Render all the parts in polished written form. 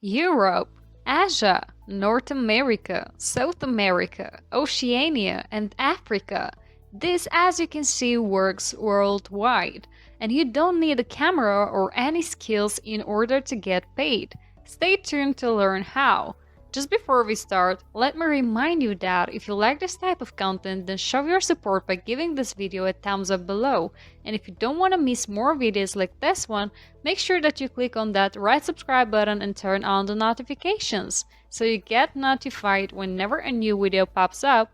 Europe, Asia, North America, South America, Oceania, and Africa. This, as you can see, works worldwide, and you don't need a camera or any skills in order to get paid. Stay tuned to learn how. Just before we start, let me remind you that if you like this type of content, then show your support by giving this video a thumbs up below. And if you don't want to miss more videos like this one, make sure that you click on that red subscribe button and turn on the notifications, so you get notified whenever a new video pops up.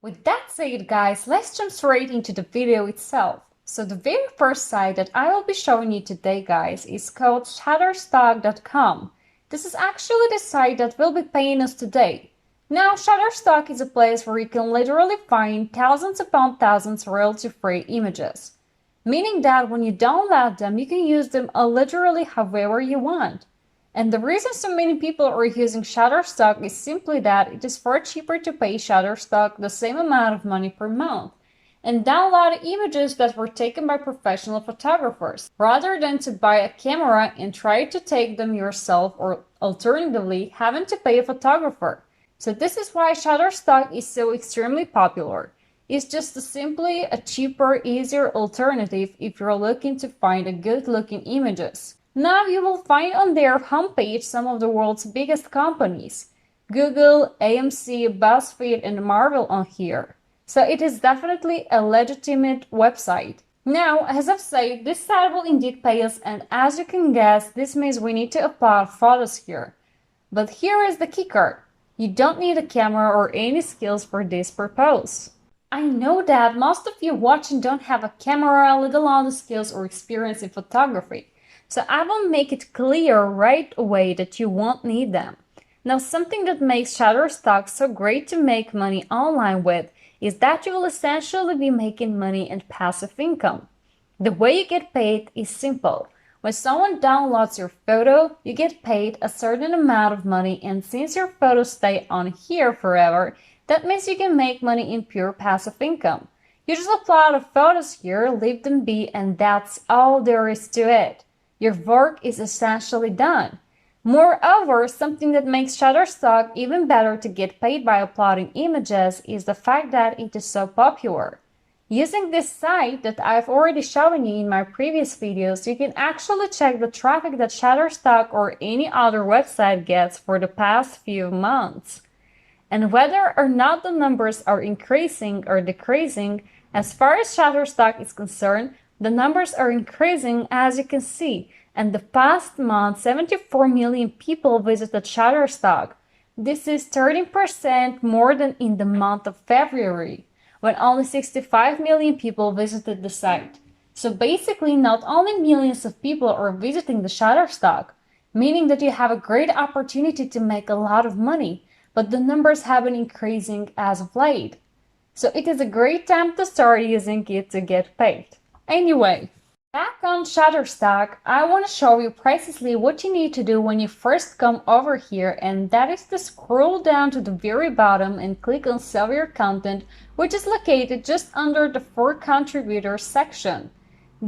With that said, guys, let's jump straight into the video itself. So the very first site that I will be showing you today, guys, is called shutterstock.com. This is actually the site that will be paying us today. Now, Shutterstock is a place where you can literally find thousands upon thousands royalty-free images, meaning that when you download them, you can use them literally however you want. And the reason so many people are using Shutterstock is simply that it is far cheaper to pay Shutterstock the same amount of money per month and download images that were taken by professional photographers, rather than to buy a camera and try to take them yourself, or alternatively having to pay a photographer. So this is why Shutterstock is so extremely popular. It's just simply a cheaper, easier alternative if you're looking to find good looking images. Now you will find on their homepage some of the world's biggest companies: Google, AMC, BuzFeed, and Marvel on here. So it is definitely a legitimate website. Now, as I've said, this site will indeed pay us, and as you can guess, this means we need to upload photos here. But here is the kicker: you don't need a camera or any skills for this purpose. I know that most of you watching don't have a camera, let alone the skills or experience in photography. So I will make it clear right away that you won't need them. Now, something that makes Shutterstock so great to make money online with is that you will essentially be making money and passive income. The way you get paid is simple. When someone downloads your photo, you get paid a certain amount of money, and since your photos stay on here forever, that means you can make money in pure passive income. You just upload the photos here, leave them be, and that's all there is to it. Your work is essentially done. Moreover, something that makes Shutterstock even better to get paid by uploading images is the fact that it is so popular. Using this site that I've already shown you in my previous videos, you can actually check the traffic that Shutterstock or any other website gets for the past few months. And whether or not the numbers are increasing or decreasing, as far as Shutterstock is concerned, the numbers are increasing, as you can see. And the past month, 74 million people visited Shutterstock. This is 13% more than in the month of February, when only 65 million people visited the site. So basically, not only millions of people are visiting the Shutterstock, meaning that you have a great opportunity to make a lot of money, but the numbers have been increasing as of late. So it is a great time to start using it to get paid. Anyway, back on Shutterstock, I want to show you precisely what you need to do when you first come over here, and that is to scroll down to the very bottom and click on Save Your Content, which is located just under the For Contributors section.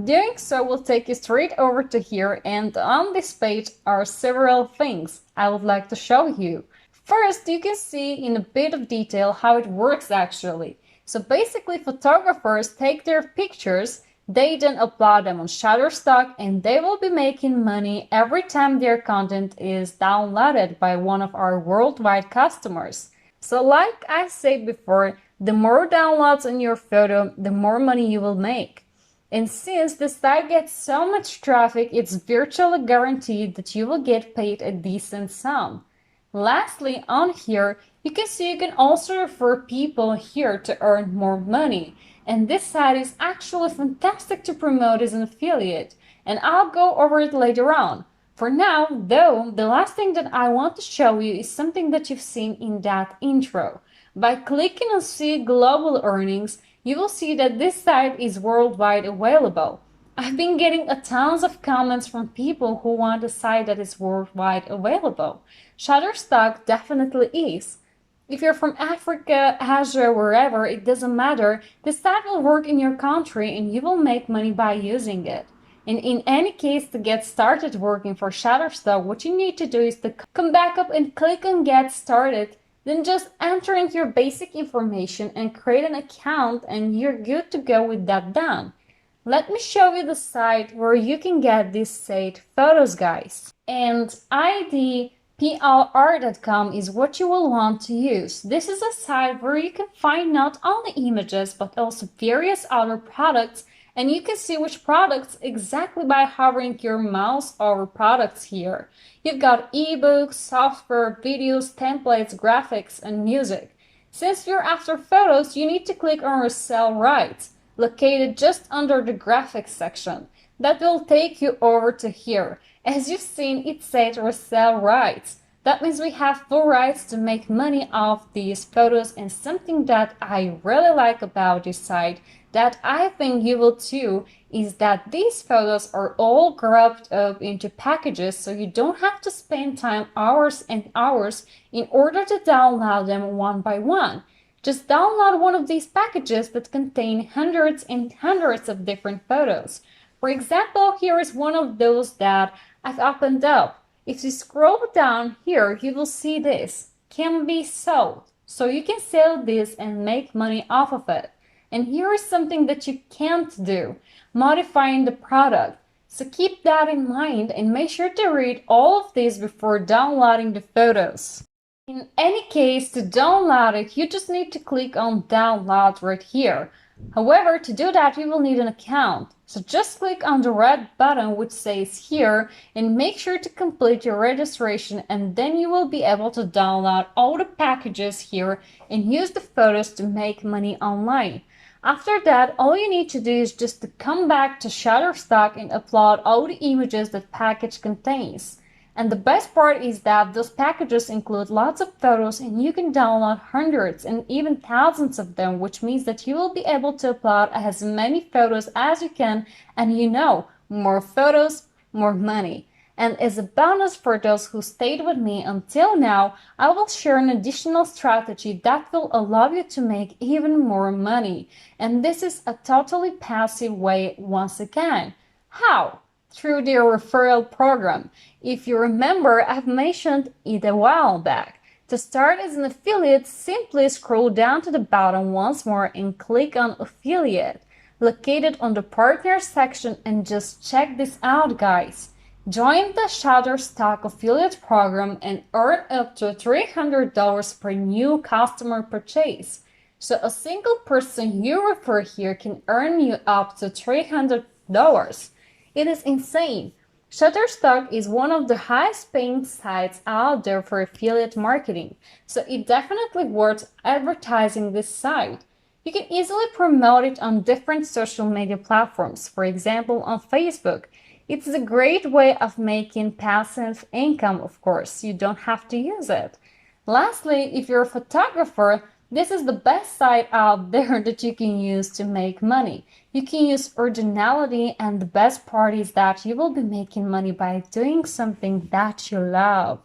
Doing so will take you straight over to here, and on this page are several things I would like to show you. First, you can see in a bit of detail how it works actually. So basically, photographers take their pictures, they then upload them on Shutterstock, and they will be making money every time their content is downloaded by one of our worldwide customers. So like I said before, the more downloads on your photo, the more money you will make. And since the site gets so much traffic, it's virtually guaranteed that you will get paid a decent sum. Lastly, on here, you can see you can also refer people here to earn more money. And this site is actually fantastic to promote as an affiliate, and I'll go over it later on. For now, though, the last thing that I want to show you is something that you've seen in that intro. By clicking on See Global Earnings, you will see that this site is worldwide available. I've been getting tons of comments from people who want a site that is worldwide available. Shutterstock definitely is. If you're from Africa, Asia, wherever, it doesn't matter. This site will work in your country and you will make money by using it. And in any case, to get started working for Shutterstock, what you need to do is to come back up and click on Get Started. Then just enter in your basic information and create an account, and you're good to go with that done. Let me show you the site where you can get these saved photos, guys. And idplr.com is what you will want to use. This is a site where you can find not only images but also various other products, and you can see which products exactly by hovering your mouse over products here. You've got ebooks, software, videos, templates, graphics, and music. Since you're after photos, you need to click on Resell Rights, located just under the graphics section. That will take you over to here. As you've seen, it says Resell Rights. That means we have full rights to make money off these photos, and something that I really like about this site, that I think you will too, is that these photos are all grouped up into packages, so you don't have to spend time hours and hours in order to download them one by one. Just download one of these packages that contain hundreds and hundreds of different photos. For example, here is one of those that I've opened up. If you scroll down here, you will see this, can be sold. So you can sell this and make money off of it. And here is something that you can't do, modifying the product. So keep that in mind and make sure to read all of this before downloading the photos. In any case, to download it, you just need to click on download right here. However, to do that, you will need an account. So just click on the red button which says here and make sure to complete your registration, and then you will be able to download all the packages here and use the photos to make money online. After that, all you need to do is just to come back to Shutterstock and upload all the images that package contains. And the best part is that those packages include lots of photos, and you can download hundreds and even thousands of them, which means that you will be able to upload as many photos as you can, and more photos, more money. And as a bonus for those who stayed with me until now, I will share an additional strategy that will allow you to make even more money. And this is a totally passive way once again. How? Through their referral program. If you remember, I've mentioned it a while back. To start as an affiliate, simply scroll down to the bottom once more and click on Affiliate, located on the Partner section, and just check this out, guys. Join the Shutterstock affiliate program and earn up to $300 per new customer purchase. So a single person you refer here can earn you up to $300. It is insane. Shutterstock is one of the highest paying sites out there for affiliate marketing, so it's definitely worth advertising this site. You can easily promote it on different social media platforms, for example on Facebook. It's a great way of making passive income, of course. You don't have to use it. Lastly, if you're a photographer, this is the best site out there that you can use to make money. You can use originality, and the best part is that you will be making money by doing something that you love.